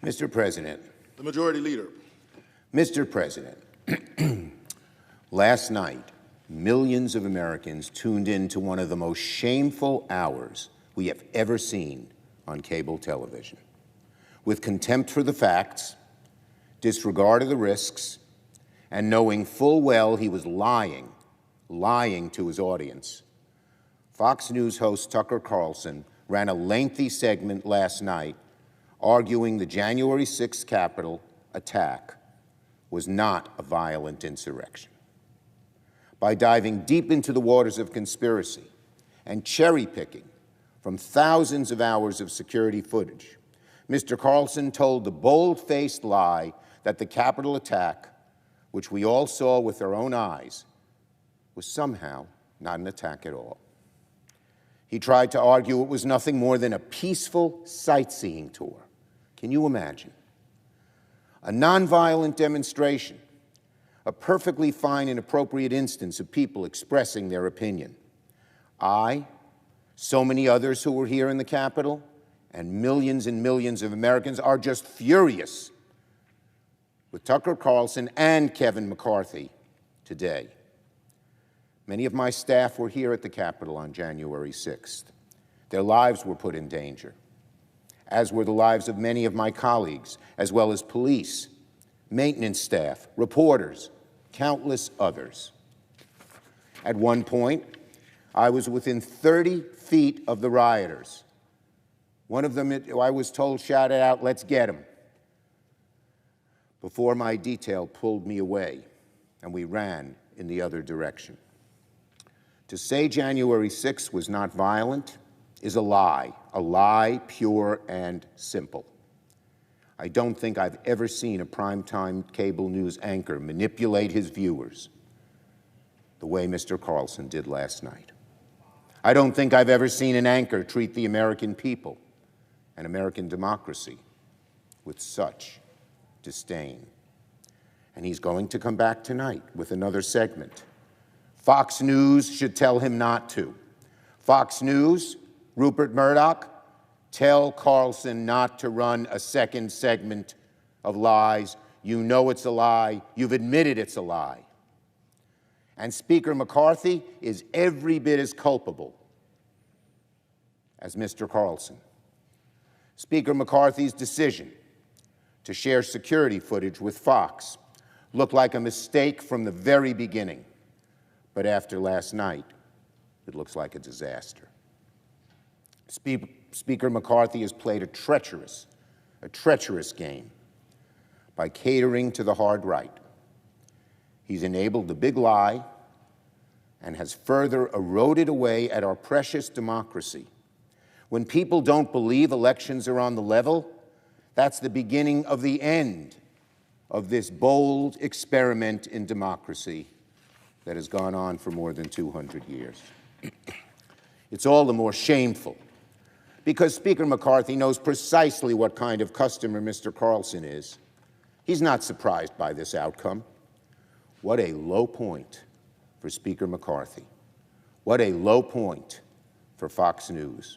Mr. President. The Majority Leader. Mr. President, last night, millions of Americans tuned in to one of the most shameful hours we have ever seen on cable television. With contempt for the facts, disregard of the risks, and knowing full well he was lying to his audience, Fox News host Tucker Carlson ran a lengthy segment last night arguing the January 6th Capitol attack was not a violent insurrection. By diving deep into the waters of conspiracy and cherry-picking from thousands of hours of security footage, Mr. Carlson told the bold-faced lie that the Capitol attack, which we all saw with our own eyes, was somehow not an attack at all. He tried to argue it was nothing more than a peaceful sightseeing tour. Can you imagine? A nonviolent demonstration, a perfectly fine and appropriate instance of people expressing their opinion. I, so many others who were here in the Capitol, and millions of Americans are just furious with Tucker Carlson and Kevin McCarthy today. Many of my staff were here at the Capitol on January 6th. Their lives were put in danger, as were the lives of many of my colleagues, as well as police, maintenance staff, reporters, countless others. At one point, I was within 30 feet of the rioters. One of them, I was told, shouted out, "Let's get him," before my detail pulled me away and we ran in the other direction. To say January 6th was not violent is a lie pure and simple. I don't think I've ever seen a primetime cable news anchor manipulate his viewers the way Mr. Carlson did last night. I don't think I've ever seen an anchor treat the American people and American democracy with such disdain. And he's going to come back tonight with another segment. Fox News should tell him not to. Fox News, Rupert Murdoch, tell Carlson not to run a second segment of lies. You know it's a lie. You've admitted it's a lie. And Speaker McCarthy is every bit as culpable as Mr. Carlson. Speaker McCarthy's decision to share security footage with Fox looked like a mistake from the very beginning. But after last night, it looks like a disaster. Speaker McCarthy has played a treacherous game by catering to the hard right. He's enabled the big lie and has further eroded away at our precious democracy. When people don't believe elections are on the level, that's the beginning of the end of this bold experiment in democracy that has gone on for more than 200 years. It's all the more shameful because Speaker McCarthy knows precisely what kind of customer Mr. Carlson is. He's not surprised by this outcome. What a low point for Speaker McCarthy. What a low point for Fox News.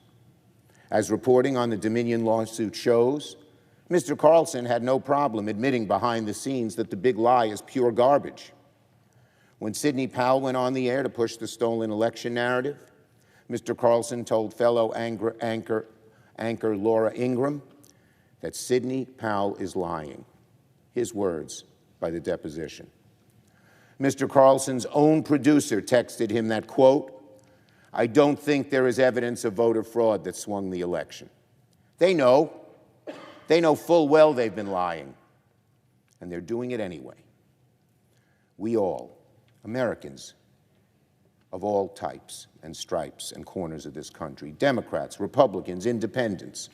As reporting on the Dominion lawsuit shows, Mr. Carlson had no problem admitting behind the scenes that the big lie is pure garbage. When Sidney Powell went on the air to push the stolen election narrative, Mr. Carlson told fellow anchor Laura Ingraham that Sidney Powell is lying. His words by the deposition. Mr. Carlson's own producer texted him that, quote, "I don't think there is evidence of voter fraud that swung the election." They know full well they've been lying, and they're doing it anyway. We all, Americans of all types and stripes and corners of this country, Democrats, Republicans, independents,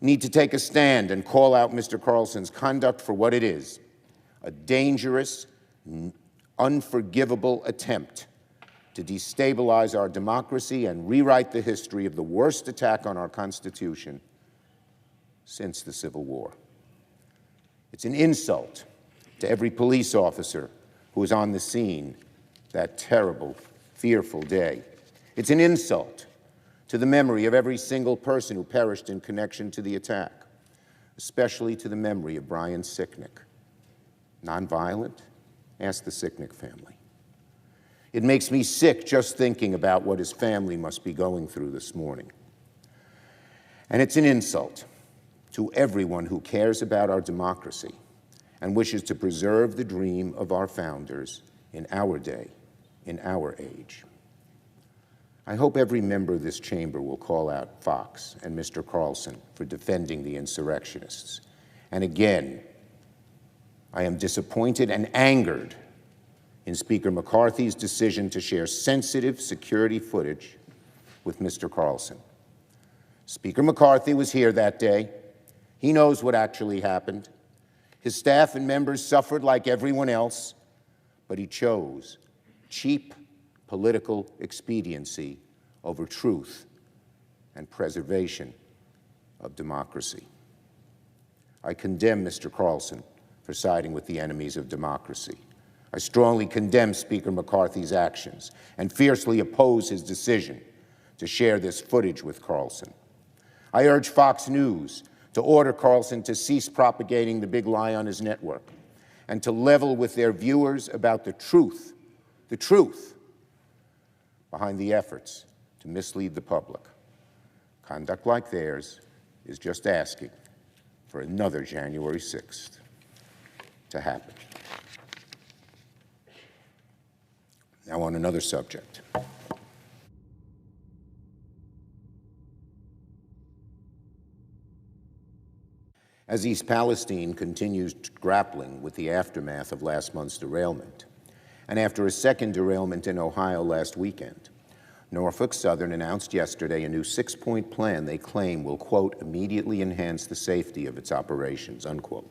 need to take a stand and call out Mr. Carlson's conduct for what it is, a dangerous, unforgivable attempt to destabilize our democracy and rewrite the history of the worst attack on our Constitution since the Civil War. It's an insult to every police officer who was on the scene that terrible, fearful day. It's an insult to the memory of every single person who perished in connection to the attack. especially to the memory of Brian Sicknick. Nonviolent? Ask the Sicknick family. It makes me sick just thinking about what his family must be going through this morning. And it's an insult to everyone who cares about our democracy and wishes to preserve the dream of our founders in our day, in our age. I hope every member of this chamber will call out Fox and Mr. Carlson for defending the insurrectionists. And again, I am disappointed and angered in Speaker McCarthy's decision to share sensitive security footage with Mr. Carlson. Speaker McCarthy was here that day. He knows what actually happened. His staff and members suffered like everyone else, but he chose cheap political expediency over truth and preservation of democracy. I condemn Mr. Carlson for siding with the enemies of democracy. I strongly condemn Speaker McCarthy's actions and fiercely oppose his decision to share this footage with Carlson. I urge Fox News to order Carlson to cease propagating the big lie on his network and to level with their viewers about the truth behind the efforts to mislead the public. Conduct like theirs is just asking for another January 6th to happen. Now on another subject. As East Palestine continues grappling with the aftermath of last month's derailment, and after a second derailment in Ohio last weekend, Norfolk Southern announced yesterday a new 6-point plan they claim will, quote, immediately enhance the safety of its operations, unquote.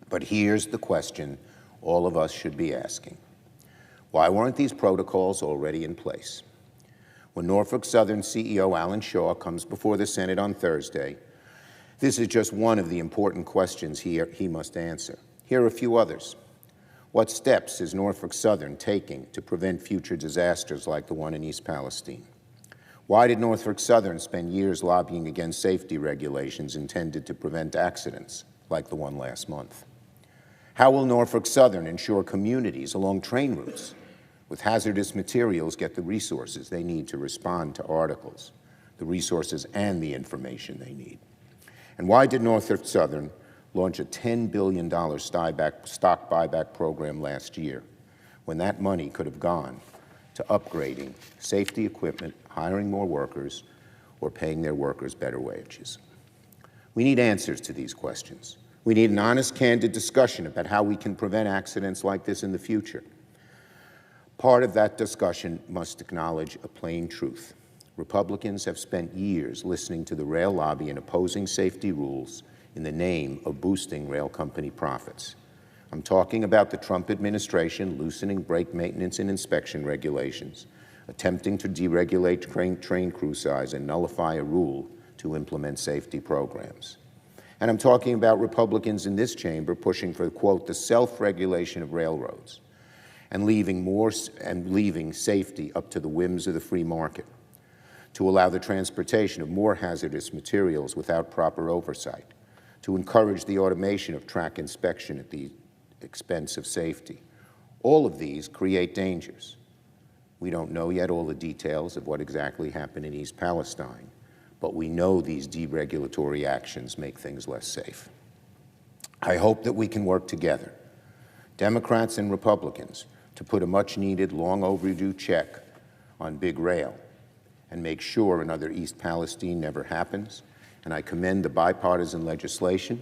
But here's the question all of us should be asking. Why weren't these protocols already in place? When Norfolk Southern CEO Alan Shaw comes before the Senate on Thursday, this is just one of the important questions he must answer. Here are a few others. What steps is Norfolk Southern taking to prevent future disasters like the one in East Palestine? Why did Norfolk Southern spend years lobbying against safety regulations intended to prevent accidents like the one last month? How will Norfolk Southern ensure communities along train routes with hazardous materials get the resources they need to respond to articles, the resources and the information they need? And why did Norfolk Southern launch a $10 billion stock buyback program last year when that money could have gone to upgrading safety equipment, hiring more workers, or paying their workers better wages? We need answers to these questions. We need an honest, candid discussion about how we can prevent accidents like this in the future. Part of that discussion must acknowledge a plain truth. Republicans have spent years listening to the rail lobby and opposing safety rules in the name of boosting rail company profits. I'm talking about the Trump administration loosening brake maintenance and inspection regulations, attempting to deregulate train crew size and nullify a rule to implement safety programs. And I'm talking about Republicans in this chamber pushing for, quote, the self-regulation of railroads and leaving safety up to the whims of the free market, to allow the transportation of more hazardous materials without proper oversight, to encourage the automation of track inspection at the expense of safety. All of these create dangers. We don't know yet all the details of what exactly happened in East Palestine, but we know these deregulatory actions make things less safe. I hope that we can work together, Democrats and Republicans, to put a much-needed, long-overdue check on big rail and make sure another East Palestine never happens. And I commend the bipartisan legislation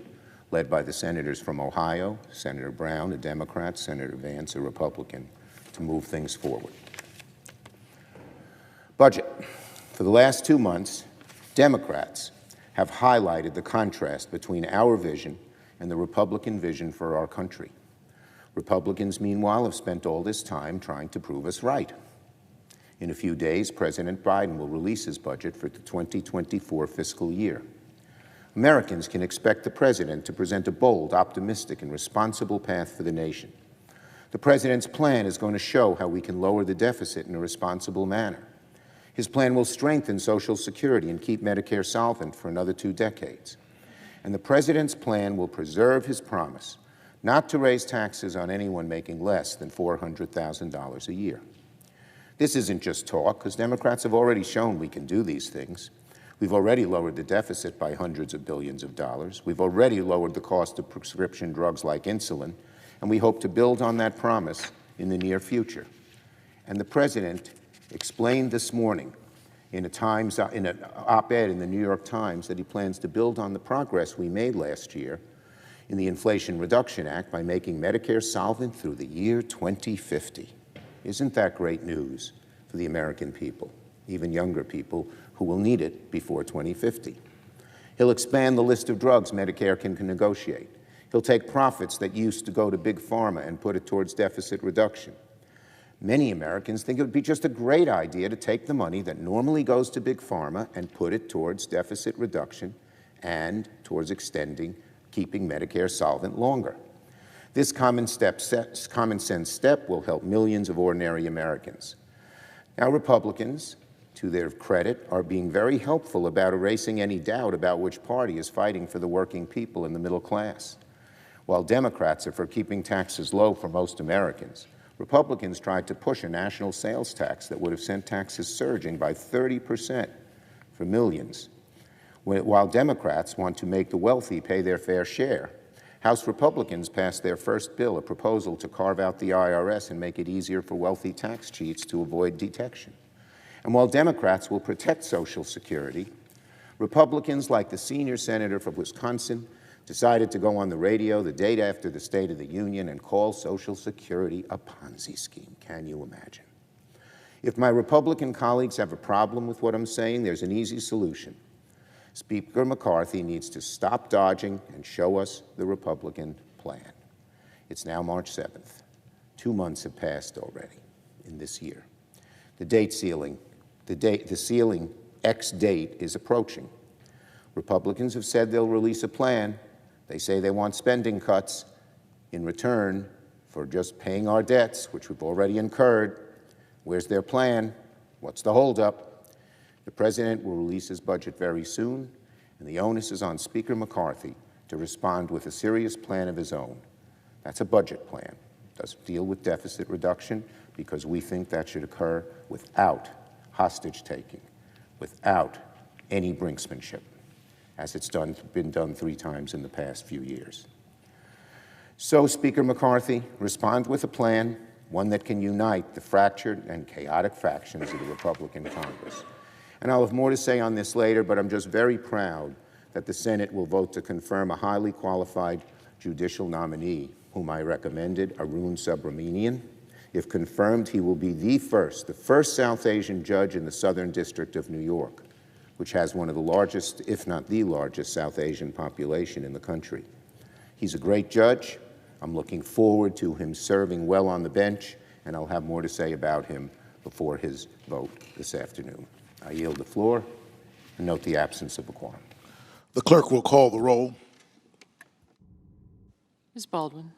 led by the senators from Ohio, Senator Brown, a Democrat, Senator Vance, a Republican, to move things forward. Budget. For the last 2 months, Democrats have highlighted the contrast between our vision and the Republican vision for our country. Republicans, meanwhile, have spent all this time trying to prove us right. In a few days, President Biden will release his budget for the 2024 fiscal year. Americans can expect the president to present a bold, optimistic, and responsible path for the nation. The president's plan is going to show how we can lower the deficit in a responsible manner. His plan will strengthen Social Security and keep Medicare solvent for another 2 decades. And the president's plan will preserve his promise not to raise taxes on anyone making less than $400,000 a year. This isn't just talk, because Democrats have already shown we can do these things. We've already lowered the deficit by hundreds of billions of dollars. We've already lowered the cost of prescription drugs like insulin, and we hope to build on that promise in the near future. And the president explained this morning in an op-ed in the New York Times that he plans to build on the progress we made last year in the Inflation Reduction Act by making Medicare solvent through the year 2050. Isn't that great news for the American people, even younger people who will need it before 2050? He'll expand the list of drugs Medicare can negotiate. He'll take profits that used to go to Big Pharma and put it towards deficit reduction. Many Americans think it would be just a great idea to take the money that normally goes to Big Pharma and put it towards deficit reduction and towards keeping Medicare solvent longer. This common sense step will help millions of ordinary Americans. Now, Republicans, to their credit, are being very helpful about erasing any doubt about which party is fighting for the working people and the middle class. While Democrats are for keeping taxes low for most Americans, Republicans tried to push a national sales tax that would have sent taxes surging by 30% for millions. While Democrats want to make the wealthy pay their fair share, House Republicans passed their first bill, a proposal to carve out the IRS and make it easier for wealthy tax cheats to avoid detection. And while Democrats will protect Social Security, Republicans, like the senior senator from Wisconsin, decided to go on the radio the day after the State of the Union and call Social Security a Ponzi scheme. Can you imagine? If my Republican colleagues have a problem with what I'm saying, there's an easy solution. Speaker McCarthy needs to stop dodging and show us the Republican plan. It's now March 7th. 2 months have passed already in this year. The ceiling X date is approaching. Republicans have said they'll release a plan. They say they want spending cuts in return for just paying our debts, which we've already incurred. Where's their plan? What's the holdup? The president will release his budget very soon, and the onus is on Speaker McCarthy to respond with a serious plan of his own. That's a budget plan. It doesn't deal with deficit reduction, because we think that should occur without hostage-taking, without any brinksmanship, as it's been done 3 times in the past few years. So, Speaker McCarthy, respond with a plan, one that can unite the fractured and chaotic factions of the Republican Congress. And I'll have more to say on this later, but I'm just very proud that the Senate will vote to confirm a highly qualified judicial nominee, whom I recommended, Arun Subramanian. If confirmed, he will be the first South Asian judge in the Southern District of New York, which has one of the largest, if not the largest, South Asian population in the country. He's a great judge. I'm looking forward to him serving well on the bench, and I'll have more to say about him before his vote this afternoon. I yield the floor and note the absence of a quorum. The clerk will call the roll. Ms. Baldwin.